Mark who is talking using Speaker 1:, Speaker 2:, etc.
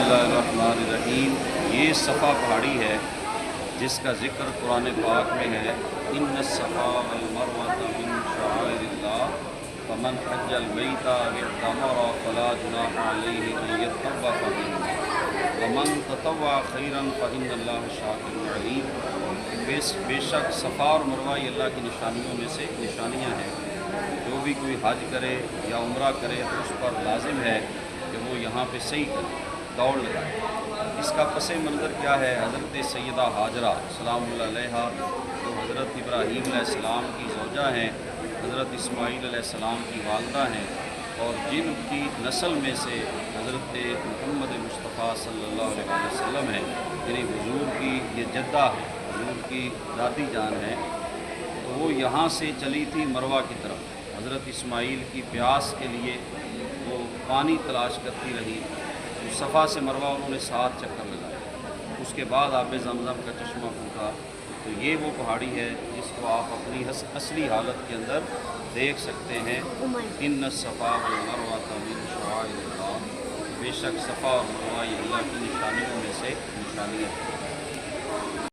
Speaker 1: बिस्मिल्लाहिर्रहमानिर्रहीम। ये सफ़ा पहाड़ी है जिसका ज़िक्र कुरान पाक में है, इन्न सफ़ा वल मरवता मिन शआइरिल्लाह फमन हज्जल बैता अव इअ्तमरा फला जुनाहा अलैहि अन यतव्वफ़ बिहिमा वमन ततव्वा खैरन फइन्नल्लाह शाकिरुन अलीम। बेशक सफ़ा और मरवा ये अल्लाह की निशानियों में से निशानियाँ हैं। जो भी कोई हज करे या उम्रा करे तो उस पर लाजिम है कि वो यहाँ पे सही करे, दौड़ लगाए। इसका पस मंज़र क्या है? हज़रत सैयदा हाजरा सलामुल्लाह अलैहा जो हज़रत इब्राहीम अलैहिस्सलाम की ज़ौजा हैं, हज़रत इस्माईल अलैहिस्सलाम की वालदा हैं, और जिनकी नस्ल में से हज़रत मुहम्मद मुस्तफ़ा सल्लल्लाहु अलैहि वसल्लम हैं, यानी हुज़ूर की ये जद्दा है, हुज़ूर की दादी जान है। तो वो यहाँ से चली थी मरवा की तरफ। हज़रत इस्माईल की प्यास के लिए वो पानी तलाश करती रही। तो सफ़ा से मरवा उन्होंने 7 चक्कर लगाए। उसके बाद आब ज़मज़म का चश्मा फूटा। तो ये वो पहाड़ी है जिसको आप अपनी असली हालत के अंदर देख सकते हैं। इन्न सफ़ा वल मरवा मिन शआइरिल्लाह, बेशक सफ़ा और मरवा ये अल्लाह की निशानियों में से निशानियाँ हैं।